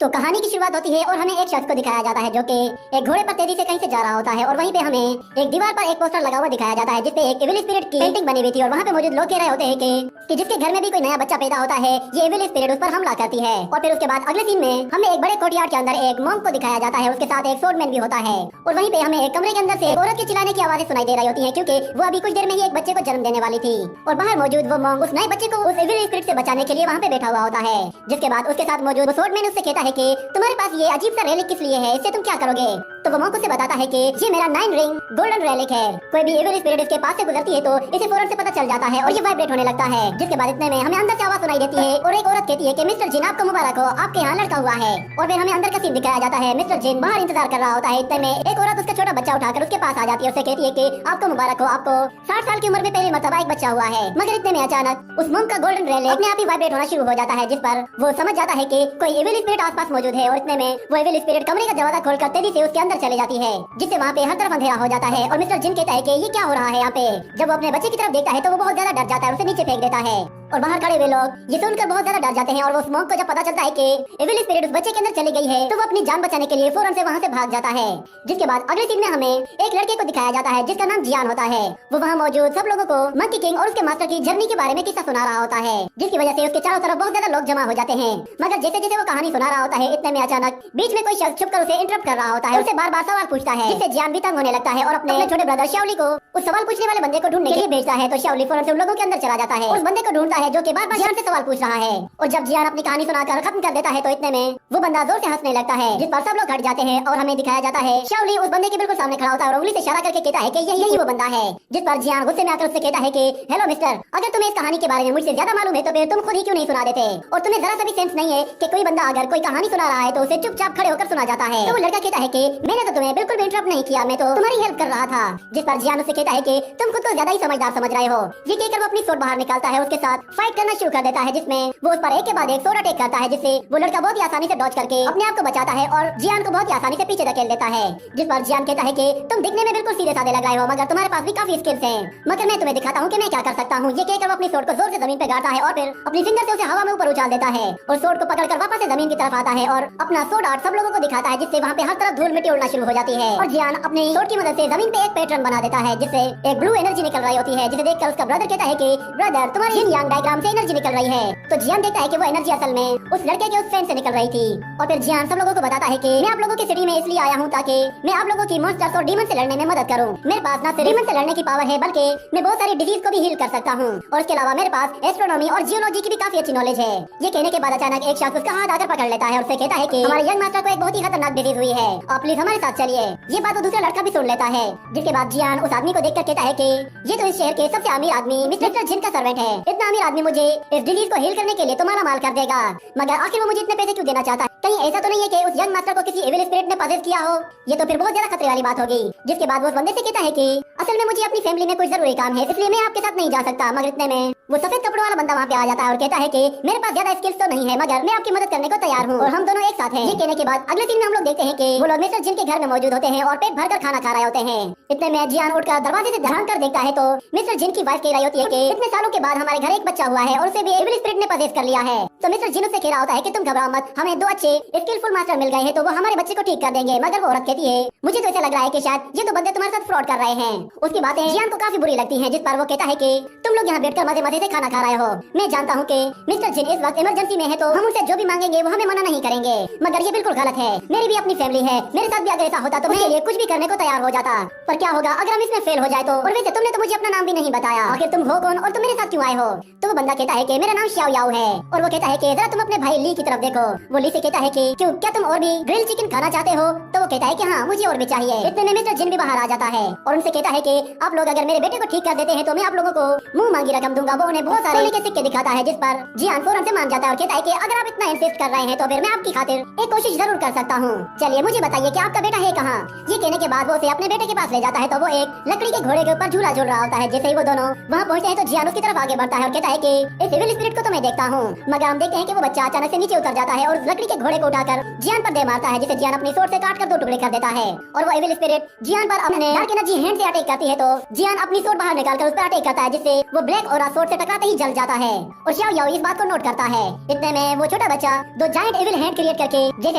तो कहानी की शुरुआत होती है और हमें एक शख्स को दिखाया जाता है जो कि एक घोड़े पर तेजी से कहीं से जा रहा होता है और वहीं पे हमें एक दीवार पर एक पोस्टर लगा हुआ दिखाया जाता है जिसपे एक एविल स्पिरिट की पेंटिंग बनी हुई थी और वहाँ पे मौजूद लोग कह रहे होते हैं कि जिसके घर में भी कोई नया बच्चा पैदा होता है ये एविल स्पिरिट उस पर हमला करती है। और फिर उसके बाद अगले सीन में हमें एक बड़े कोर्टयार्ड के अंदर एक मॉन्क को दिखाया जाता है, उसके साथ एक सोर्डमैन भी होता है और वहीं पे हमें एक कमरे के अंदर से एक औरत के चिल्लाने की आवाजें सुनाई दे रही होती है क्योंकि वो अभी कुछ देर में ही एक बच्चे को जन्म देने वाली थी। और बाहर मौजूद वो मॉन्क उस नए बच्चे को उस एविल स्पिरिट से बचाने के लिए वहाँ पे बैठा हुआ होता है, जिसके बाद उसके साथ मौजूद वो सोर्डमैन उससे कहता है कि तुम्हारे पास ये अजीब सा रेलिक किस लिए है, इससे तुम क्या करोगे। तो वो मॉन्क उसे बताता है कि ये मेरा 9 रिंग गोल्डन रेलिक है, कोई भी एविल स्पिरिट इसके पास से गुजरती है तो इसे फौरन से पता चल जाता है और ये वाइब्रेट होने लगता है। जिसके बाद इतने में हमें अंदर से आवाज सुनाई देती है और एक औरत कहती है कि मिस्टर जिन आपको मुबारक हो, आपके यहाँ लड़का हुआ है। और फिर हमें अंदर का सीन दिखाया जाता है, मिस्टर जिन बाहर इंतजार कर रहा होता है। इतने में एक औरत उसका छोटा बच्चा उठाकर उसके पास आ जाती है, उससे कहती है कि आपको मुबारक हो, आपको 60 साल की उम्र में पहली मर्तबा एक बच्चा हुआ है। मगर इतने में अचानक उस मॉन्क का गोल्डन रेलिक अपने आप ही वाइब्रेट होना शुरू हो जाता है, जिस पर वो समझ जाता है कि कोई एविल स्पिरिट आसपास मौजूद है। और इतने में वो एविल स्पिरिट कमरे का दरवाजा खोलकर तेजी से उसके अंदर चले जाती है, जिससे वहाँ पे हर तरफ अंधेरा हो जाता है। और मिस्टर जिन कहता है कि ये क्या हो रहा है यहाँ पे। जब वो अपने बच्चे की तरफ देखता है तो वो बहुत ज्यादा डर जाता है, उसे नीचे फेंक देता है और बाहर खड़े हुए लोग ये सुनकर बहुत ज्यादा डर जाते हैं। और वो स्मोक को जब पता चलता है कि एविल स्पिरिट उस बच्चे के अंदर चली गई है तो वो अपनी जान बचाने के लिए फौरन से वहाँ से भाग जाता है। जिसके बाद अगले सीन में हमें एक लड़के को दिखाया जाता है जिसका नाम जियान होता है। वो वहाँ मौजूद सब लोगों को मंकी किंग और उसके मास्टर की जर्नी के बारे में किस्सा सुना रहा होता है, जिसकी वजह से उसके चारों तरफ बहुत ज्यादा लोग जमा हो जाते हैं। मगर जैसे जैसे वो कहानी सुना रहा होता है इतने में अचानक बीच में कोई शख्स छुपकर उसे इंटरप्ट कर रहा होता है, उसे बार बार सवाल पूछता है, जिससे जियान भी तंग होने लगता है और अपने छोटे ब्रदर शाओली को उस सवाल पूछने वाले बंदे को ढूंढने के लिए भेजता है। तो शाओली फौरन से उन लोगों के अंदर चला जाता है, उस बंदे को ढूंढता है जो कि बार बार जियान से सवाल पूछ रहा है। और जब जियान अपनी कहानी सुनाकर खत्म कर देता है तो इतने में वो बंदा जोर से हंसने लगता है, जिस पर सब लोग हट जाते हैं और हमें दिखाया जाता है शाओली उस बंदे के बिल्कुल सामने खड़ा होता है और उंगली से इशारा करके कहता है कि यही वो बंदा है। जिस पर जियान गुस्से में आकर उससे कहता है कि हेलो मिस्टर, अगर तुम्हें इस कहानी के बारे में मुझसे ज्यादा मालूम है तो फिर तुम खुद ही क्यों नहीं सुना देते। और तुम्हें जरा सा भी सेंस नहीं है कि कोई बंदा अगर कोई कहानी सुना रहा है तो उसे चुपचाप खड़े होकर सुना जाता है। तो वो लड़का कहता है कि मैंने तो तुम्हें बिल्कुल भी इंटरप्ट नहीं किया, मैं तो तुम्हारी हेल्प कर रहा था। जिस पर जियान उससे कहता है कि तुम खुद को ज्यादा ही समझदार समझ रहे हो। ये कहकर वो अपनी सोट बाहर निकालता है, उसके साथ फाइट करना शुरू कर देता है, जिसमें वो उस पर एक के बाद एक सोट अटैक करता है, जिससे वो लड़का बहुत ही आसानी से डॉज करके अपने आप को बचाता है और जियान को बहुत ही आसानी से पीछे धकेल देता है। जिस पर जियान कहता है कि तुम दिखने में बिल्कुल सीधे साधे लग रहे हो मगर तुम्हारे पास भी काफी स्किल्स हैं, मगर मैं तुम्हें दिखाता हूँ कि मैं क्या कर सकता हूँ। ये कहकर वो अपनी सोट को जोर से जमीन पे गाड़ता है और फिर अपनी फिंगर से उसे हवा में ऊपर उछाल देता है और सोट को पकड़कर वापस से जमीन की तरफ आता है और अपना सोट आर्ट सब लोगों को दिखाता है, जिससे वहाँ पे हर तरफ धूल मिट्टी उड़ना शुरू हो जाती है। और जियान अपनी सोट की मदद से जमीन पे एक पैटर्न बना देता है जिससे एक ब्लू एनर्जी निकल रही होती है, जिसे देखकर उसका ब्रदर कहता है कि ब्रदर तुम्हारी यिन यांग डायग्राम से एनर्जी निकल रही है। तो जियान देखता है कि वो एनर्जी असल में उस लड़के के उस फैन से निकल रही थी। और फिर जियान सब लोगों को बताता है कि मैं आप लोगों की सिटी में इसलिए आया हूँ ताकि मैं आप लोगों की मॉन्स्टर्स और डीमन से लड़ने में मदद करूँ। मेरे पास ना सिर्फ डीमन से लड़ने की पावर है बल्कि मैं बहुत सारी डिजीज को भी हील कर सकता हूँ और इसके अलावा मेरे पास एस्ट्रोनॉमी और जियोलॉजी की भी काफी अच्छी नॉलेज है। ये कहने के बाद अचानक एक शख्स उसका हाथ आकर पकड़ लेता है और उससे कहता है कि हमारे यंग मास्टर को एक बहुत ही खतरनाक डिजीज हुई है, आप प्लीज हमारे साथ चलिए। ये बात वो दूसरा लड़का भी सुन लेता है, जिसके बाद जियान उस आदमी को देखकर कहता है कि ये तो इस शहर के सबसे अमीर आदमी मिस्टर जिन का सर्वेंट है। इतना अमीर आदमी मुझे इस डिजीज को हील करने के लिए तो माला माल कर देगा, मगर आखिर वो मुझे इतने पैसे क्यों देना चाहता है। कहीं ऐसा तो नहीं है कि उस यंग मास्टर को किसी एविल स्पिरिट ने पजेस किया हो, ये तो फिर बहुत ज्यादा खतरे वाली बात होगी। जिसके बाद वो उस बंदे से कहता है कि असल में मुझे अपनी फैमिली में कुछ जरूरी काम है इसलिए मैं आपके साथ नहीं जा सकता। मगर इतने में वो सफेद कपड़ों वाला बंदा वहाँ पे आ जाता है और कहता है कि मेरे पास ज्यादा स्किल्स तो नहीं है मगर मैं आपकी मदद करने को तैयार हूँ और हम दोनों एक साथ हैं। ये कहने के बाद अगले दिन में हम लोग देखते हैं कि वो लोग मिस्टर जिन के घर में मौजूद होते हैं और पेट भरकर खाना खा रहे होते हैं। इतने में जियान उठकर दरवाजे से ध्यान कर देखता है तो मिस्टर जिन की वाइफ कह रही होती है कि इतने सालों के बाद हमारे घर एक बच्चा हुआ है और उसे भी एविल स्पिरिट ने पजेस कर लिया है। तो मिस्टर जिन उससे कह रहा होता है कि तुम घबराओ मत, हमें 2 अच्छे स्किलफुल मास्टर मिल गए हैं तो वो हमारे बच्चे को ठीक कर देंगे। मगर वो औरत कहती है मुझे तो ऐसा लग रहा है कि शायद ये 2 बंदे तुम्हारे साथ फ्रॉड कर रहे हैं। उसकी बातें जियान को काफी बुरी लगती हैं, जिस पर वो कहता है कि तुम लोग यहाँ बैठकर मजे मजे से खाना खा रहे हो। मैं जानता हूँ कि मिस्टर जिन इस वक्त इमरजेंसी में है तो हम उनसे जो भी मांगेंगे वो हमें मना नहीं करेंगे, मगर ये बिल्कुल गलत है। मेरी भी अपनी फैमिली है, मेरे साथ भी अगर ऐसा होता तो मैं ये कुछ भी करने को तैयार हो जाता। पर क्या होगा अगर हम इसमें फेल हो जाए तो। और वैसे तुमने तो मुझे अपना नाम भी नहीं बताया, आखिर तुम हो कौन और तुम मेरे साथ क्यों आए हो। तो वो बंदा कहता है कि मेरा नाम श्याओ याओ है और वो कहता है कि जरा तुम अपने भाई ली की तरफ देखो। वो ली से कहता है कि क्यों, क्या तुम और भी ग्रिल चिकन खाना चाहते हो। तो वो कहता है कि हाँ मुझे और भी चाहिए। इतने में मिस्टर जिन भी बाहर आ जाता है और उनसे कहता है कि आप लोग अगर मेरे बेटे को ठीक कर देते हैं तो मैं आप लोगों को मुंह मांगी रकम दूंगा। वो उन्हें बहुत सारे सोने के सिक्के दिखाता है, जिस पर जियान फौरन से मान जाता है और कहता है कि अगर आप इतना इंसिस्ट कर रहे हैं तो फिर मैं आपकी खातिर एक कोशिश जरूर कर सकता हूँ। चलिए मुझे बताइए कि आपका बेटा है कहाँ। ये कहने के बाद वो उसे अपने बेटे के पास ले जाता है तो वो एक लकड़ी के घोड़े के ऊपर झूला झूल रहा होता है। जैसे ही वो दोनों वहाँ पहुँचते हैं तो जियान उसकी तरफ आगे बढ़ता है और कहता है कि इस एविल स्पिरिट को तो मैं देखता हूँ। मगर हम देखते हैं कि वो बच्चा अचानक से नीचे उतर जाता है और उस लकड़ी के घोड़े को उठाकर जियान पर दे मारता है, जिसे जियान अपनी सोट से काट कर 2 टुकड़े कर देता है। और वो एविल स्पिरिट जियान पर अपने डार्क एनर्जी हैंड से अटैक करती है तो जियान अपनी सोट बाहर निकालकर उस पर अटैक करता है, जिससे वो ब्लैक और सोट से टकराते ही जल जाता है। और xiao yao इस बात को नोट करता है। इतने में वो छोटा बच्चा दो जायंट एविल हैंड क्रिएट करके जैसे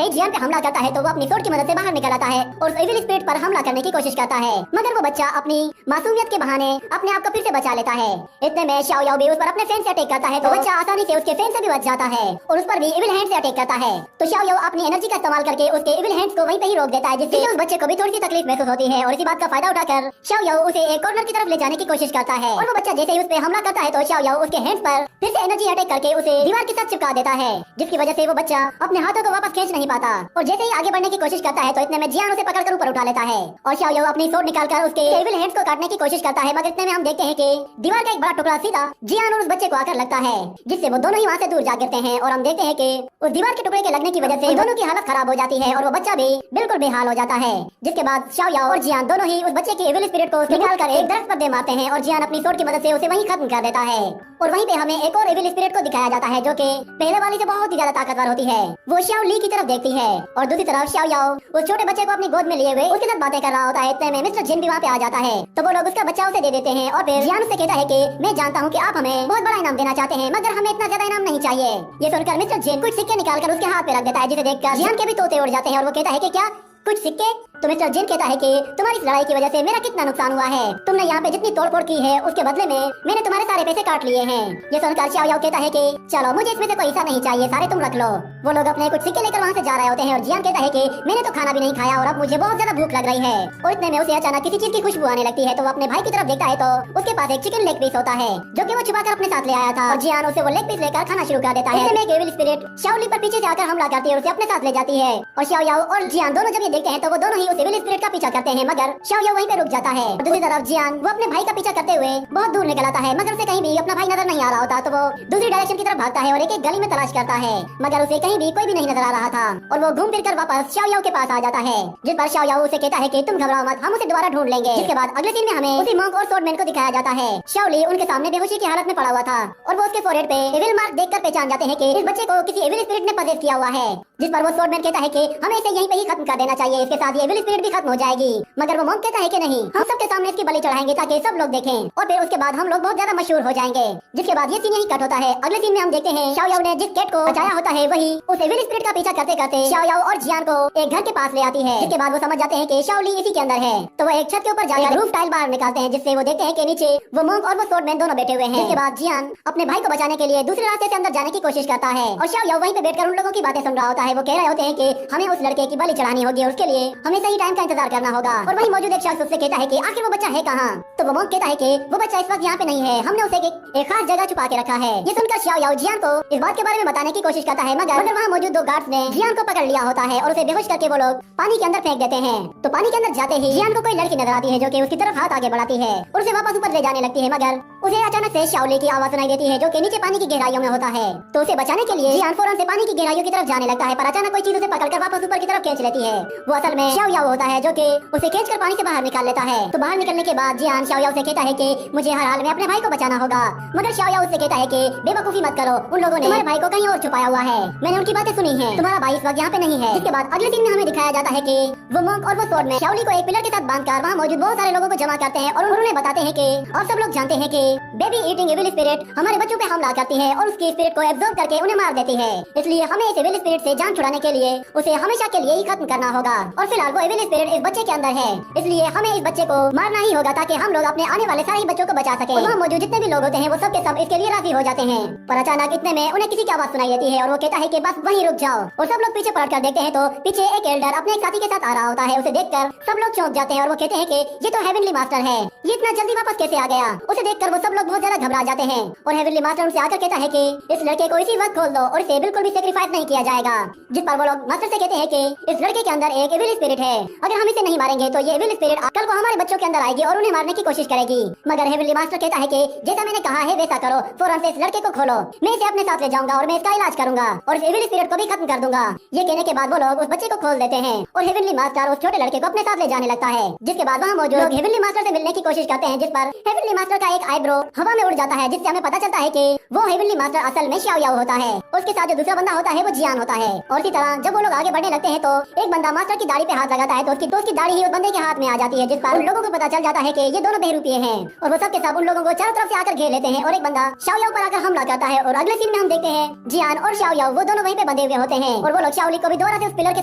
ही जियान पे हमला करता है तो वो अपनी सोट की मदद से बाहर निकल आता है और उस एविल स्पिरिट पर हमला करने की कोशिश करता है, मगर वो बच्चा अपनी मासूमियत के बहाने अपने आप को फिर से बचा लेता है। इतने में xiao yao भी उस पर अपने फैन से अटैक करता है तो बच्चा आसानी से उसके फैन से भी बच जाता है और उस पर भी एविल हैंड से अटैक करता है। तो xiao yao अपनी एनर्जी का इस्तेमाल करके उसके एविल हैंड्स को वहीं पे ही रोक देता है, जिससे उस बच्चे को भी थोड़ी सी तकलीफ महसूस होती है। और इसी बात का फायदा उठाकर xiao yao उसे एक कॉर्नर की तरफ ले जाने की कोशिश करता है और वो बच्चा जैसे ही उस पर हमला करता है तो xiao yao उसके हैंड्स पर फिर से एनर्जी अटैक करके उसे दीवार के साथ चिपका देता है, जिसकी वजह से वो बच्चा अपने हाथों को वापस खींच नहीं पाता। और जैसे ही आगे बढ़ने की कोशिश करता है तो इतने में जियान उसे पकड़कर ऊपर उठा लेता है और xiao yao अपनी सोट निकालकर उसके एविल हैंड्स को काटने की कोशिश करता है, मगर इतने में हम देखते हैं कि दीवार का एक बड़ा टुकड़ा सीधा जियान और उस बच्चे को आकर लगता है, जिससे वो दोनों ही वहाँ से दूर जा गिरते हैं। और हम देखते हैं कि उस दीवार के टुकड़े के लगने की वजह से दोनों की हालत खराब हो जाती है और वो बच्चा भी बिल्कुल बेहाल हो जाता है। जिसके बाद xiao yao और जियान दोनों ही उस बच्चे के एविल स्पिरिट को निकालकर एक दरख्त पर दे मारते हैं और जियान अपनी सोट की मदद से उसे वहीं खत्म कर देता है। और वहीं पे हमें एक और एविल स्पिरिट को दिखाया जाता है जो कि पहले वाली से बहुत ही ज्यादा ताकतवर होती है। वो xiao li की तरफ देखती है और दूसरी तरफ xiao yao उस छोटे बच्चे को अपनी गोद में लिए हुए उसके साथ बातें कर रहा होता है। इतने में मिस्टर जिन भी वहाँ पे आ जाता है तो वो लोग उसका बच्चा उसे दे देते हैं और फिर जियान से कहता है कि मैं जानता हूँ कि आप हमें बहुत बड़ा इनाम देना चाहते हैं, मगर हमें इतना ज्यादा इनाम नहीं चाहिए। ये सुनकर मिस्टर जिन कुछ सिक्के निकालकर उसके हाथ पे रख देता है, जिसे देखकर जियान के भी तोते उड़ जाते हैं और वो कहता है कि क्या कुछ सिक्के? तो मिस्टर जिन कहता है कि तुम्हारी इस लड़ाई की वजह से मेरा कितना नुकसान हुआ है, तुमने यहाँ पे जितनी तोड़फोड़ की है उसके बदले में मैंने तुम्हारे सारे पैसे काट लिए हैं। ये सुनकर xiao yao कहता है कि चलो मुझे इसमें से कोई हिस्सा नहीं चाहिए, सारे तुम रख लो। वो लोग अपने कुछ सिक्के लेकर वहाँ से जा रहे होते हैं और जियान कहता है कि मैंने तो खाना भी नहीं खाया और अब मुझे बहुत ज्यादा भूख लग रही है। और इतने में उसे अचानक किसी चीज की खुशबू आने लगती है तो वो अपने भाई की तरफ देखता है तो उसके पास एक चिकन लेग पीस होता है जो कि वो छुपाकर अपने साथ ले आया था और जियान उसे वो लेग पीस लेकर खाना शुरू कर देता है। एक एविल स्पिरिट xiao li पर पीछे से आकर हमला करती है और उसे अपने साथ ले जाती है और xiao yao और जियान दोनों जब ये देखते हैं तो वो दोनों ही उस एविल स्पिरिट का पीछा करते हैं, मगर xiao yao वहीं पे रुक जाता है। और दूसरी तरफ जियान वो अपने भाई का पीछा करते हुए बहुत दूर निकल आता है, मगर उसे कहीं भी अपना भाई नजर नहीं आ रहा होता तो वो दूसरी डायरेक्शन की तरफ भागता है और एक एक गली में तलाश करता है, मगर उसे कहीं भी कोई भी नहीं नजर आ रहा था। और वो घूम फिर कर वापस xiao yao के पास आ जाता है, जिस पर xiao yao उसे कहता है कि तुम घबराओ मत, हम उसे दोबारा ढूंढ लेंगे। जिसके बाद अगले सीन में हमें उसी मॉन्क और स्वॉर्डमैन को दिखाया जाता है। xiao li उनके सामने बेहोशी की हालत में पड़ा हुआ था और वो उसके फोरहेड पे एविल मार्क देखकर पहचान जाते हैं कि इस बच्चे को किसी एविल स्पिरिट ने पजेस किया हुआ है, जिस पर वो स्वॉर्डमैन कहता है कि हमें इसे यहीं पे ही खत्म कर देना चाहिए, इसके साथ ये एविल स्पिरिट भी खत्म हो जाएगी। मगर वो मॉन्क कहता है कि नहीं, हम सबके सामने इसकी बलि चढ़ाएंगे ताकि सब लोग देखें और फिर उसके बाद हम लोग बहुत ज्यादा मशहूर हो जाएंगे। जिसके बाद ये सीन यही कट होता है। अगले सीन में हम देखते हैं xiao yao ने जिस कैट को बचाया होता है वही उस एविल स्पिरिट का पीछा करते करते xiao yao और जियान को एक घर के पास ले आती है, जिसके बाद वो समझ जाते हैं कि xiao li इसी के अंदर है। तो वो एक छत के ऊपर जाकर रूफ टाइल बाहर निकालते हैं, जिससे वो देखते हैं कि नीचे वो मॉन्क और वो स्वॉर्डमैन दोनों बैठे हुए हैं। जिसके बाद जियान अपने भाई को बचाने के लिए दूसरे रास्ते से अंदर जाने की कोशिश करता है और xiao yao वहीं पे बैठकर उन लोगों की बातें सुन रहा होता है। वो कह रहे होते हैं कि हमें उस लड़के की बलि चढ़ानी होगी और उसके लिए हमें सही टाइम का इंतजार करना होगा। और वहीं मौजूद एक शख्स उससे कहता है कि आखिर वो बच्चा है कहाँ? तो वो मॉन्क कहता है कि वो बच्चा इस वक्त यहाँ पे नहीं है, हमने उसे एक खास जगह छुपा के रखा है। ये सुनकर xiao yao जियान को इस बात के बारे में बताने की कोशिश करता है, मगर वहाँ मौजूद दो गार्ड्स ने जियान को पकड़ लिया होता है और उसे बेहोश करके वो लोग पानी के अंदर फेंक देते हैं। तो पानी के अंदर जाते ही जियान को कोई लड़की नजर आती है जो कि उसकी तरफ हाथ आगे बढ़ाती है और उसे वापस ऊपर ले जाने लगती है, मगर उसे अचानक से xiao li की आवाज सुनाई देती है जो कि नीचे पानी की गहराइयों में होता है। तो उसे बचाने के लिए जियान फौरन से पानी की गहराइयों की तरफ जाने लगता है, पर अचानक कोई चीज उसे पकड़कर वापस ऊपर की तरफ खींच लेती है। वो असल में xiao yao होता है जो कि उसे खींचकर पानी से बाहर निकाल लेता है। तो बाहर निकलने के बाद जियान xiao yao से कहता है कि मुझे हर हाल में अपने भाई को बचाना होगा, मगर xiao yao उससे कहता है कि बेवकूफी मत करो, उन लोगों ने तुम्हारे भाई को कहीं और छुपाया हुआ है, मैंने उनकी बातें सुनी है, तुम्हारा भाई इस वक्त यहाँ पे नहीं है। इसके बाद अगले दिन में हमें दिखाया जाता है कि वो मॉन्क और वो स्वॉर्डमैन xiao li को एक पिलर के साथ बांधकर वहाँ मौजूद बहुत सारे लोगों को जमा करते हैं और उन्हें बताते हैं कि और सब लोग जानते हैं कि बेबी ईटिंग एविल स्पिरिट हमारे बच्चों पे हमला करती है और उसकी स्पिरिट को एब्जॉर्ब करके उन्हें मार देती है, इसलिए हमें इस एविल स्पिरिट से जान छुड़ाने के लिए उसे हमेशा के लिए ही खत्म करना होगा। और फिलहाल वो एविल स्पिरिट इस बच्चे के अंदर है, इसलिए हमें इस बच्चे को मारना ही होगा ताकि हम लोग अपने आने वाले सारे ही बच्चों को बचा सके। वहाँ मौजूद जितने भी लोग होते हैं वो सब के सब इसके लिए राजी हो जाते हैं, पर अचानक इतने में उन्हें किसी की आवाज सुनाई देती है और वो कहता है कि बस वहीं रुक जाओ। और सब लोग पीछे पलट कर देखते हैं तो पीछे एक एल्डर अपने एक साथी के साथ आ रहा होता है। उसे देखकर सब लोग चौंक जाते हैं और वो कहते हैं कि ये तो हेवनली मास्टर है, ये इतना जल्दी वापस कैसे आ गया? उसे देखकर वो सब लोग बहुत ज्यादा घबरा जाते हैं और हेवनली मास्टर उनसे आकर कहता है कि इस लड़के को इसी वक्त खोल दो और इसे बिल्कुल भी सेक्रीफाइस नहीं किया जाएगा। जिस पर वो लोग मास्टर से कहते हैं कि इस लड़के के अंदर एक एविल स्पिरिट है, अगर हम इसे नहीं मारेंगे तो ये एविल स्पिरिट कल को हमारे बच्चों के अंदर आएगी और उन्हें मारने की कोशिश करेगी। मगर हेवनली मास्टर कहता है कि जैसा मैंने कहा है वैसा करो, फौरन से इस लड़के को खोलो, मैं इसे अपने साथ ले जाऊंगा और मैं इसका इलाज करूंगा और इस एविल स्पिरिट को भी खत्म कर दूंगा। ये कहने के बाद वो लोग उस बच्चे को खोल देते हैं और हेवनली मास्टर उस छोटे लड़के को अपने साथ ले जाने लगता है। जिसके बाद वहाँ मौजूद लोग हेवनली मास्टर से मिलने की कोशिश करते हैं, जिस पर हेवनली मास्टर का एक आईब्रो हवा में उड़ जाता है, जिससे हमें पता चलता है कि वो हेवनली मास्टर असल में शाओ याओ होता है। उसके साथ जो दूसरा बंदा होता है वो जियान होता है। और इसी तरह जब वो लोग आगे बढ़ने लगते हैं तो एक बंदा मास्टर की दाढ़ी पे हाथ लगाता है तो उसकी दाढ़ी ही उस बंदे के हाथ में आ जाती है, जिस पर उन लोगों को पता चल जाता है कि ये दोनों बहरूपिये हैं। और वो सबके सब उन लोगों को चारों तरफ से आकर घेर लेते हैं और एक बंदा शाओ याओ पर आकर हमला करता है। और अगले सीन में हम देखते हैं जियान और शाओ याओ वो दोनों वहीं पे बंधे हुए होते हैं और वो लोग शाओली को भी दोबारा से उस पिलर के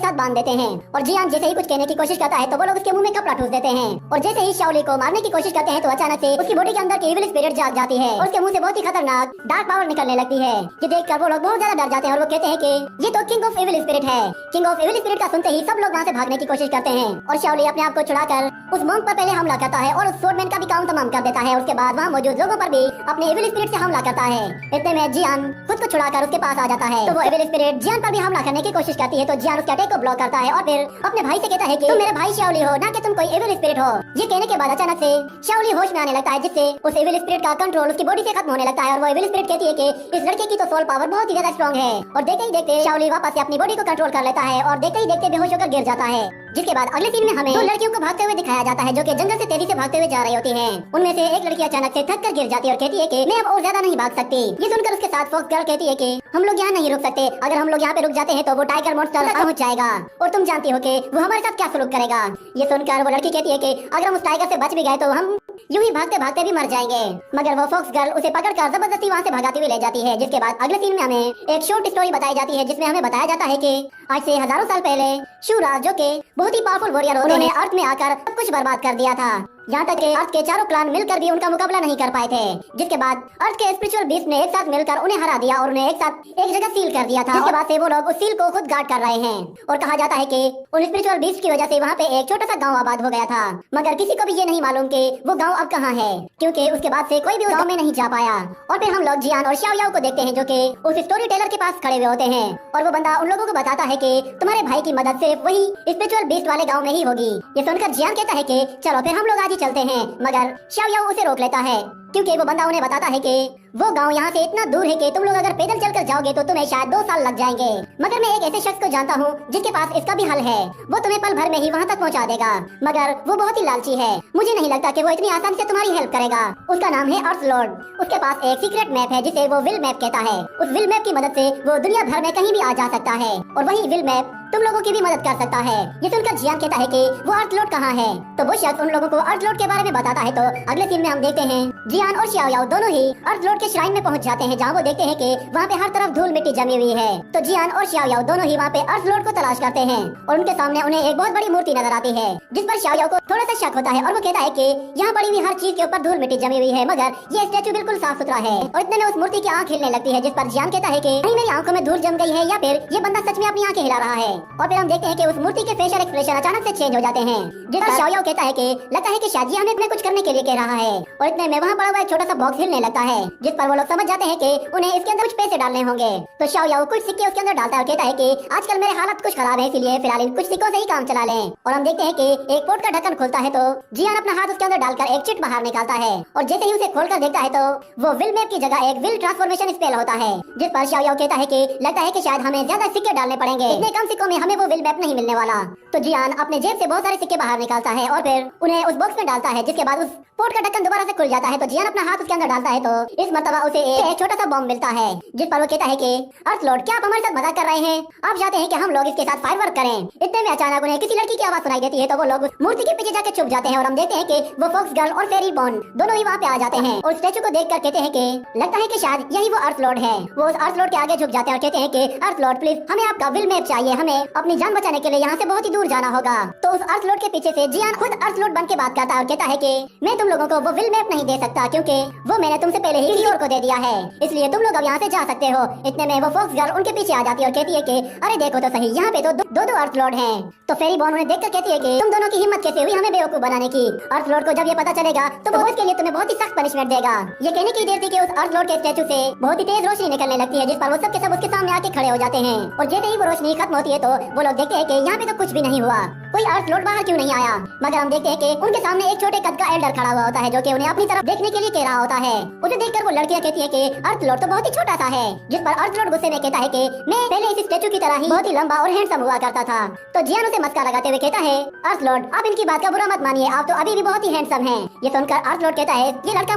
साथ बांध देते हैं। और जियान जैसे ही कुछ कहने की कोशिश करता है तो वो लोग उसके मुंह में कपड़ा ठूस देते हैं। और जैसे ही शाओली को मारने की कोशिश करते हैं तो अचानक से उसकी बॉडी के अंदर की इविल स्पिरिट जाग जाती है और उसके मुंह से बहुत ही खतरनाक डार्क पावर निकलने लगती है। ये देखकर वो लोग बहुत ज्यादा डर जाते हैं और वो कहते हैं कि ये तो किंग ऑफ इविल स्पिरिट है। किंग ऑफ इविल स्पिरिट का सुनते ही सब लोग वहाँ से भागने की कोशिश करते हैं और शाओली अपने आप को छुड़ाकर उस मॉन्क पर पहले हमला करता है और उस स्वॉर्डमैन का भी काम तमाम कर देता है। उसके बाद वहाँ मौजूद लोगों पर भी अपने इविल स्पिरिट से हमला करता है। इतने में जियान खुद को छुड़ाकर उसके पास आ जाता है तो वो इविल स्पिरिट जियान पर भी हमला करने की कोशिश करती है तो जियान उसके अटैक को ब्लॉक करता है और फिर अपने भाई से कहता है कि तुम मेरे भाई शाओली हो, ना कि तुम कोई इविल स्पिरिट हो। ये कहने के बाद अचानक से शाओली होश में आने लगता है, जिससे उस इविल स्पिरिट का कंट्रोल उसकी बॉडी से खत्म होने लगता है। और वो इविल स्पिरिट कहती है कि इस लड़के की तो सोल पावर बहुत ही ज्यादा स्ट्रॉन्ग है। और देखते ही देखते शाओली वापस से अपनी बॉडी को कंट्रोल कर लेता है और देखते ही देखते बेहोश होकर गिर जाता है। जिसके बाद अगले सीन में हमें दो लड़कियों को भागते हुए दिखाया जाता है जो कि जंगल से तेजी से भागते हुए जा रही होती हैं। उनमें से एक लड़की अचानक से थक कर गिर जाती है और कहती है कि मैं अब और ज्यादा नहीं भाग सकती। ये सुनकर उसके साथ फॉक्स गर्ल कहती है कि हम लोग यहाँ नहीं रुक सकते, अगर हम लोग यहाँ पे रुक जाते हैं तो वो टाइगर मॉन्स्टर पहुँच जाएगा और तुम जानती हो कि वो हमारे साथ क्या सलूक करेगा। ये सुनकर वो लड़की कहती है कि अगर हम उस टाइगर से बच भी गए तो हम यूं ही भागते भागते भी मर जाएंगे। मगर वो फॉक्स गर्ल उसे पकड़कर जबरदस्ती वहाँ से भगाती हुई ले जाती है। जिसके बाद अगले सीन में हमें एक शॉर्ट स्टोरी बताई जाती है जिसमें हमें बताया जाता है कि आज से हजारों साल पहले शूरा जो के बहुत ही पावरफुल वॉरियर होते हैं, अर्थ में आकर सब कुछ बर्बाद कर दिया था। यहाँ तक कि अर्थ के चारों क्लान मिलकर भी उनका मुकाबला नहीं कर पाए थे। जिसके बाद अर्थ के स्पिरिचुअल बीस्ट ने एक साथ मिलकर उन्हें हरा दिया और उन्हें एक साथ एक जगह सील कर दिया था। जिसके बाद से वो लोग उस सील को खुद गार्ड कर रहे हैं और कहा जाता है कि उन स्पिरिचुअल बीस्ट की वजह से वहाँ पे एक छोटा सा गाँव आबाद हो गया था। मगर किसी को भी ये नहीं मालूम कि वो गाँव अब कहाँ है, क्योंकि उसके बाद से कोई भी उस गाँव में नहीं जा पाया। और फिर हम लोग जियान और शाओ याओ को देखते हैं जो कि उस स्टोरी टेलर के पास खड़े हुए होते हैं और वो बंदा उन लोगों को बताता है कि तुम्हारे भाई की मदद सिर्फ वही स्पिरिचुअल बीस्ट वाले गाँव में ही होगी। ये सुनकर जियान कहता है कि चलो फिर हम लोग आज ही चलते हैं। मगर शाओ याओ उसे रोक लेता है क्योंकि वो बंदा उन्हें बताता है कि वो गांव यहाँ से इतना दूर है कि तुम लोग अगर पैदल चलकर जाओगे तो तुम्हें शायद 2 साल लग जाएंगे। मगर मैं एक ऐसे शख्स को जानता हूँ जिसके पास इसका भी हल है, वो तुम्हें पल भर में ही वहाँ तक पहुँचा देगा। मगर वो बहुत ही लालची है, मुझे नहीं लगता कि वो इतनी आसानी से तुम्हारी हेल्प करेगा। उसका नाम है अर्थ लॉर्ड। उसके पास एक सीक्रेट मैप है जिसे वो विल मैप कहता है। उस विल मैप की मदद से वो दुनिया भर में कहीं भी आ जा सकता है और वही विल मैप तुम लोगों की भी मदद कर सकता है। ये सुनकर जियान कहता है कि वो अर्थ लॉर्ड कहाँ है, तो वो शख्स उन लोगों को अर्थ लॉर्ड के बारे में बताता है। तो अगले सीन में हम देखते हैं जियान और शाओ याओ दोनों ही अर्थ लॉर्ड के श्राइन में पहुंच जाते हैं जहाँ वो देखते हैं कि वहाँ पे हर तरफ धूल मिट्टी जमी हुई है। तो जियान और शाओ याओ दोनों ही वहाँ पे अर्थ लॉर्ड को तलाश करते हैं और उनके सामने उन्हें एक बहुत बड़ी मूर्ति नजर आती है जिस पर शाओ याओ को थोड़ा सा शक होता है और वो कहता है कि यहाँ पड़ी हुई हर चीज के ऊपर धूल मिट्टी जमी हुई है, मगर ये स्टैचू बिल्कुल साफ सुथरा है। और इतने में उस मूर्ति की आँख हिलने लगती है जिस पर जियान कहता है कि नहीं मेरी आंखों में धूल जम गई है या फिर ये बंदा सच में अपनी आंखें हिला रहा है। और फिर हम देखते हैं कि उस मूर्ति के फेशियल एक्सप्रेशन अचानक से चेंज हो जाते हैं जिस पर शाओ याओ कहता है कि लगता है कि शायद ये हमें कुछ करने के लिए कह रहा है। और इतने में वहाँ पड़ा हुआ एक छोटा सा बॉक्स हिलने लगता है जिस पर वो लोग समझ जाते हैं कि उन्हें इसके अंदर कुछ पैसे डालने होंगे। तो शाओ याओ कुछ सिक्के उसके अंदर डालता है और कहता है कि आजकल मेरे हालत कुछ खराब है, इसलिए फिलहाल इन कुछ सिक्कों से ही काम चला लें। और हम देखते हैं कि एक पोर्ट का ढक्कन खुलता है तो जियान अपना हाथ उसके अंदर डालकर एक चिट बाहर निकालता है और जैसे ही उसे खोलकर देखता है तो वो विल मैप की जगह एक विल ट्रांसफॉर्मेशन स्पेल होता है जिस पर शाओ याओ कहता है कि लगता है कि शायद हमें ज्यादा सिक्के डालने पड़ेंगे, इतने कम सिक्कों में हमें वो विल मैप नहीं मिलने वाला। तो जियान अपने जेब से बहुत सारे सिक्के बाहर निकालता है और फिर उन्हें उस बॉक्स में डालता है। जिसके बाद उस पोर्ट का ढक्कन दोबारा से खुल जाता है तो जियान अपना हाथ उसके अंदर डालता है तो इस मर्तबा उसे एक छोटा सा बॉम्ब मिलता है जिस पर वो कहता है कि अर्थ लॉर्ड क्या आप हमारे साथ मजाक कर रहे हैं, आप चाहते हैं कि हम लोग इसके साथ फायरवर्क करें। इतने में अचानक उन्हें किसी लड़की की आवाज सुनाई देती है तो वो लोग मूर्ति के पीछे जाकर छुप जाते हैं और हम देखते हैं कि वो फॉक्स गर्ल और फेरी बॉन्ड दोनों ही वहाँ पे आ जाते हैं और स्टैचू को देखकर कहते हैं कि लगता है कि शायद यही वो अर्थ लॉर्ड है। वो उस अर्थ लॉर्ड के आगे झुक जाते हैं और कहते हैं कि अर्थ लॉर्ड प्लीज हमें आपका विल मैप चाहिए, हमें अपनी जान बचाने के लिए यहाँ से बहुत ही दूर जाना होगा। तो उस अर्थ लॉर्ड के पीछे से जियान खुद अर्थ लॉर्ड बन के बात करता है और कहता है कि मैं तुम लोगों को वो विल मैप नहीं दे सकता क्योंकि वो मैंने तुमसे पहले ही किसी और को दे दिया है, इसलिए तुम लोग अब यहाँ से जा सकते हो। इतने में वो फॉक्स गर्ल उनके पीछे आ जाती है और कहती है कि अरे देखो तो सही, यहाँ पे तो दो अर्थ लॉर्ड हैं। तो फेरी बॉन उन्हें देखकर कहती है कि तुम दोनों की हिम्मत कैसे हुई हमें बेवकूफ बनाने की। अर्थ लॉर्ड को जब ये पता चलेगा तो वो इसके लिए तुम्हें बहुत ही सख्त पनिशमेंट देगा। ये कहने की देर थी कि उस अर्थ लॉर्ड के स्टैचू से बहुत ही तेज रोशनी निकलने लगती है जिस पर वो सब के सब उसके सामने आके खड़े हो जाते हैं और जैसे ही वो रोशनी खत्म होती है तो वो लोग देखते हैं कि यहाँ पे तो कुछ भी नहीं हुआ। कोई अर्थ लॉर्ड बाहर क्यों नहीं आया। मगर हम देखते हैं कि उनके सामने एक छोटे कद का एल्डर खड़ा हुआ होता है जो कि उन्हें अपनी तरफ देखने के लिए कह रहा होता है। उसे देखकर वो लड़कियां कहती है कि अर्थ लॉर्ड तो बहुत ही छोटा सा है, जिस पर अर्थ लॉर्ड गुस्से में कहता है कि मैं पहले इस स्टैचू की तरह ही बहुत ही लंबा और हैंडसम हुआ करता था। तो जियान उसे मस्का लगाते हुए कहता है, अर्थ लॉर्ड आप इनकी बात का बुरा मत मानिए, आप तो अभी भी बहुत ही हैंडसम हैं। ये सुनकर अर्थ लॉर्ड कहता है, ये लड़का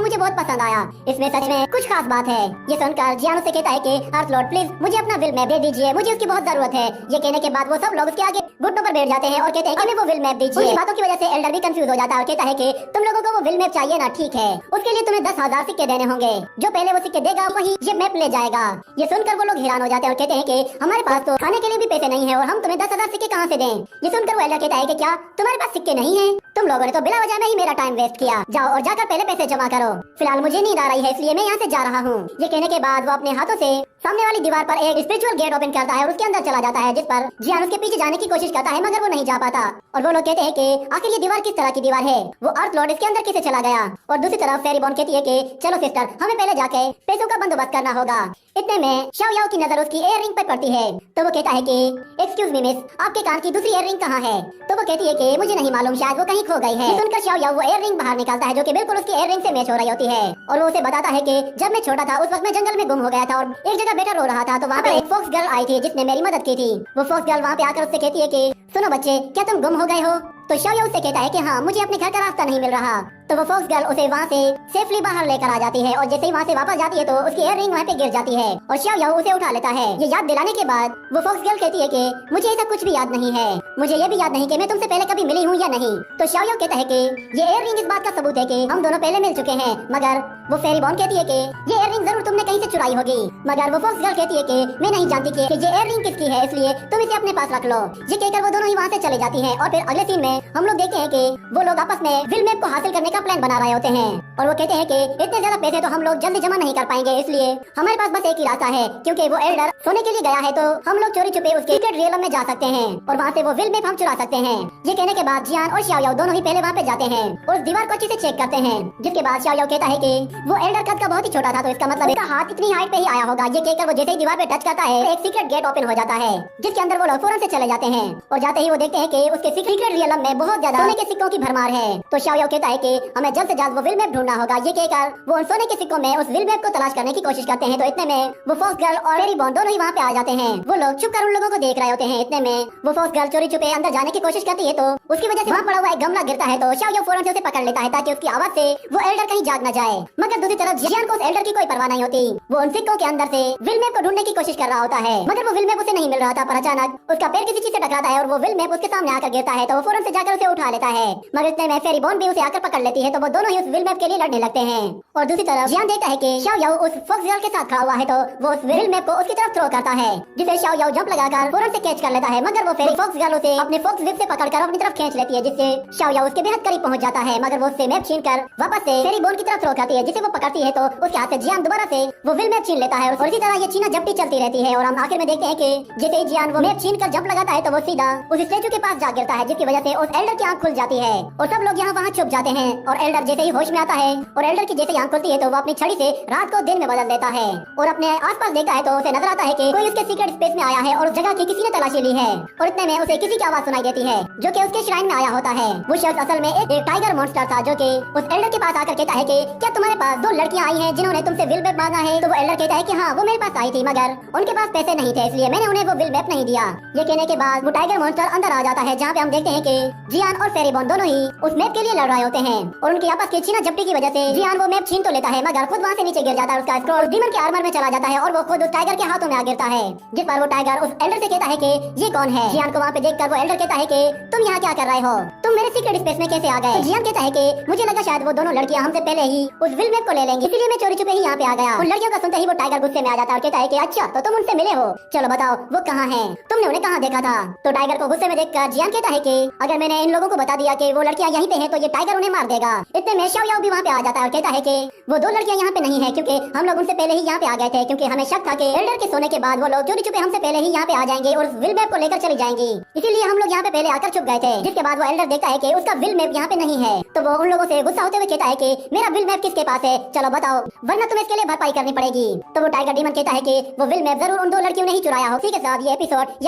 मुझे बहुत पसंद आया, इसमें सच में कुछ खास बात है। ये सुनकर जियान उसे कहता है कि अर्थ लॉर्ड प्लीज मुझे अपना विल मैप दे दीजिए, मुझे उसकी बहुत जरूरत है। ये कहने के बाद वो सब लोग उसके आगे घुटनों पर बैठ जाते हैं और कहते हैं हमें वो विल मैप दीजिए। उन बातों की वजह से एल्डर भी कंफ्यूज हो जाता है और कहता है कि तुम लोगों को वो विल मैप चाहिए ना, ठीक है, उसके लिए तुम्हें 10,000 सिक्के देने होंगे, जो पहले वो सिक्के देगा वही ये मैप ले जाएगा। ये सुनकर वो लोग हैरान हो जाते हैं और कहते हैं कि हमारे पास तो खाने के लिए भी पैसे नहीं है और हम तुम्हें 10,000 सिक्के कहाँ से दें। ये सुनकर वो एल्डर कहता है कि क्या तुम्हारे पास सिक्के नहीं है, तुम लोगों ने तो बिना वजह में ही मेरा टाइम वेस्ट किया, जाओ और जाकर पहले पैसे जमा करो, फिलहाल मुझे नींद आ रही है इसलिए मैं यहाँ से जा रहा हूँ। ये कहने के बाद वो अपने हाथों से सामने वाली दीवार पर एक स्पिरिचुअल गेट ओपन करता है और उसके अंदर चला जाता है, जिस पर जियान उसके पीछे जाने की कोशिश करता है मगर वो नहीं जा पाता। और वो लोग कहते हैं कि आखिर ये दीवार किस तरह की दीवार है, वो अर्थ लॉर्ड इसके अंदर कैसे चला गया। और दूसरी तरफ फेरी बॉन कहती है कि चलो सिस्टर हमें पहले जाके पैसों का बंदोबस्त करना होगा। इतने में शाओ याओ की नजर उसकी इयर रिंग पर पड़ती है, तो वो कहता है कि एक्सक्यूज मी मिस, आपके कान की दूसरी इयर रिंग कहाँ है। तो वो कहती है कि मुझे नहीं मालूम, शायद वो कहीं खो गई है। सुनकर शाओ याओ वो इयर रिंग बाहर निकालता है जो कि बिल्कुल उसकी इयर रिंग से मैच हो रही होती है। और वो उसे बताता है कि जब मैं छोटा था उस वक्त मैं जंगल में गुम हो गया था और एक जगह बैठा रो रहा था, तो वहाँ पे एक फॉक्स गर्ल आई थी जिसने मेरी मदद की थी। वो फॉक्स गर्ल वहाँ पे आकर उससे कहती है कि सुनो बच्चे, क्या तुम गुम हो गए हो। तो शाओ याओ उससे कहता है कि हाँ, मुझे अपने घर का रास्ता नहीं मिल रहा। तो वो फॉक्स गर्ल उसे वहाँ से सेफली बाहर लेकर आ जाती है और जैसे ही वहाँ से वापस जाती है तो उसकी इयर रिंग वहाँ पे गिर जाती है और शाओ याओ उसे उठा लेता है। ये याद दिलाने के बाद वो फॉक्स गर्ल कहती है कि मुझे ऐसा कुछ भी याद नहीं है, मुझे ये भी याद नहीं कि मैं तुमसे पहले कभी मिली हूँ या नहीं। तो शाओ याओ कहता है कि ये इयर रिंग इस बात का सबूत है कि हम दोनों पहले मिल चुके हैं। मगर वो फेरी बॉन कहती है कि ये इयर रिंग जरूर तुमने कहीं से चुराई होगी। मगर वो फॉक्स गर्ल कहती है कि मैं नहीं जानती कि ये इयर रिंग किसकी है, इसलिए तुम इसे अपने पास रख लो। ये कहकर वो दोनों ही वहाँ से चले जाती हैं। और फिर अगले सीन में हम लोग देखते हैं कि वो लोग आपस में विल मैप को हासिल करने का प्लान बना रहे होते हैं और वो कहते हैं कि इतने ज्यादा पैसे तो हम लोग जल्दी जमा नहीं कर पाएंगे, इसलिए हमारे पास बस एक ही रास्ता है, क्योंकि वो एल्डर सोने के लिए गया है तो हम लोग चोरी छुपे उसके सीक्रेट रियलम में जा सकते हैं और वहाँ से वो विल मैप हम चुरा सकते हैं। ये कहने के बाद जियान और शाओ याओ दोनों ही पहले वहाँ पे जाते हैं और उस दीवार को अच्छे से चेक करते हैं, जिसके बाद शाओ याओ कहता है कि वो एल्डर कद का बहुत ही छोटा था, तो इसका मतलब इसका हाथ इतनी हाइट पे ही आया होगा। ये कहकर वो जैसे ही दीवार पे टच करता है एक सीक्रेट गेट ओपन हो जाता है, जिसके अंदर वो लोग फौरन से चले जाते हैं और जाते ही वो देखते हैं कि उसके सीक्रेट रियलम में बहुत ज्यादा सोने के सिक्कों की भरमार है। तो शाओ याओ कहता है कि हमें जल्द से जल्द वो विल मैप ढूंढना होगा। ये कहकर वो उन सोने के सिक्कों में उस विल मैप को तलाश करने की कोशिश करते हैं। तो इतने में वो फॉक्स गर्ल और फेरी बॉन दोनों ही वहाँ पे आ जाते हैं। वो लोग छुप कर उन लोगों को देख रहे होते हैं। इतने में वो फॉक्स गर्ल चोरी छुपे अंदर जाने की कोशिश करती है, तो उसकी वजह से वहाँ पड़ा हुआ एक गमला गिरता है। तो शाओ याओ फौरन से उसे पकड़ लेता है ताकि उसकी आवाज से वो एल्डर कहीं जाग न जाए। मगर दूसरी तरफ जियान को उस एल्डर की कोई परवाह नहीं होती। वो उन सिक्कों के अंदर से विल मैप को ढूंढने की कोशिश कर रहा होता है, मगर वो विल मैप उसे नहीं मिल रहा था। पर अचानक उसका पैर किसी चीज से टकराता है और वो विल मैप उसके सामने आकर गिरता है। तो वो फौरन से जाकर उसे उठा लेता है। मगर इतने में फेरी बॉन भी उसे आकर पकड़ लेती है। तो वो दोनों ही उस विल मैप के लिए लड़ने लगते हैं। और दूसरी तरफ जियान देखता है कि शाओ याओ उस फॉक्स गर्ल के साथ खड़ा हुआ है, तो वो उस विल मैप को उसकी तरफ थ्रो करता है, जिसे शाओ याओ जंप लगाकर फौरन से कैच कर लेता है। मगर वो फेरी फॉक्स गर्ल उसे अपने फॉक्स विप से पकड़कर अपनी तरफ खींच लेती है, जिससे शाओ याओ उसके बेहद करीब पहुंच जाता है। मगर वो उससे मैप छीनकर वापस से फेरी बॉन की तरफ थ्रो करती है, जिसे वो पकड़ती है। तो उसके हाथ से जियान दोबारा से वो विल मैप छीन लेता है और इसी तरह ये छीना झपटी चलती रहती है। और हम आखिर में देखते हैं कि जैसे ही जियान वो मैप छीन कर जंप लगाता है, तो वो सीधा उस स्टैचू के पास जा गिरता है, जिसकी वजह से उस एल्डर की आंख खुल जाती है और सब लोग यहाँ वहाँ छुप जाते हैं। और एल्डर जैसे ही होश में आता है और एल्डर की जैसे ही आंख खुलती है, तो वो अपनी छड़ी से रात को दिन में बदल देता है और अपने आसपास देखता है, तो उसे नजर आता है कि कोई उसके सीक्रेट स्पेस में आया है और उस जगह की किसी ने तलाशी ली है। और इतने में उसे किसी की आवाज सुनाई देती है, जो कि उसके श्राइन में आया होता है। वो शख्स असल में एक टाइगर मॉन्स्टर था, जो कि उस एल्डर के पास आकर कहता है कि क्या तुम्हारे पास 2 लड़कियां आई हैं जिन्होंने तुमसे विल मैप मांगा है। तो वो एल्डर कहता है कि हाँ, वो मेरे पास आई थी, मगर उनके पास पैसे नहीं थे, इसलिए मैंने उन्हें वो विल मैप नहीं दिया। ये कहने के बाद वो टाइगर मॉन्स्टर अंदर आ जाता है, जहाँ पे हम देखते हैं कि जियान और फेरी बॉन दोनों ही उस मैप के लिए लड़ रहे होते हैं। और उनकी आपस की छीना झपटी की वजह से जियान वो मैप छीन तो लेता है, मगर खुद वहाँ से नीचे गिर जाता है। उसका स्क्रॉल डीमन के आर्मर में चला जाता है और वो खुद उस टाइगर के हाथों में आ गिरता है, जिस पर वो टाइगर उस एल्डर से कहता है कि ये कौन है। जियान को वहाँ पे देखकर वो एल्डर कहता है कि तुम यहाँ क्या कर रहे हो, तुम मेरे सीक्रेट स्पेस में कैसे आ गए। तो जियान कहता है कि मुझे लगा शायद वो दोनों लड़कियां हमसे पहले ही उस विल मैप को ले लेंगी, इसलिए मैं चोरी छुपे ही यहाँ पे आ गया। उन लड़कियों का सुनते ही वो टाइगर गुस्से में आ जाता है और कहता है कि अच्छा, तो तुम उनसे मिले हो, चलो बताओ वो कहाँ है, तुमने उन्हें कहाँ देखा था। तो टाइगर को गुस्से में देखकर जियान कहता है कि अगर मैंने इन लोगों को बता दिया कि वो लड़कियां यहीं पे हैं, तो ये टाइगर उन्हें मार देगा। इतने में शाओ याओ भी वहाँ पे आ जाता है और कहता है कि वो 2 लड़कियां यहाँ पे नहीं है, क्योंकि हम लोग उनसे पहले ही यहाँ पे आ गए थे, क्योंकि हमें शक था कि एल्डर के सोने के बाद वो लोग चोरी छुपे हमसे पहले ही यहाँ पे आ जाएंगे और उस विल मैप को लेकर चली जाएंगी, इसीलिए हम लोग यहाँ पे पहले आकर छुप गए थे। जिसके बाद वो एल्डर देखता है कि उसका विल मैप यहाँ पे नहीं है, तो वो उन लोगों से गुस्सा होते हुए कहता है कि मेरा विल मैप किसके पास है, चलो बताओ, वरना तुम्हें इसके लिए भरपाई करनी पड़ेगी। तो वो टाइगर डीमन कहता है कि वो विल मैप जरूर उन 2 लड़कियों ने ही चुराया हो। ठीक है साहब, ये एपिसोड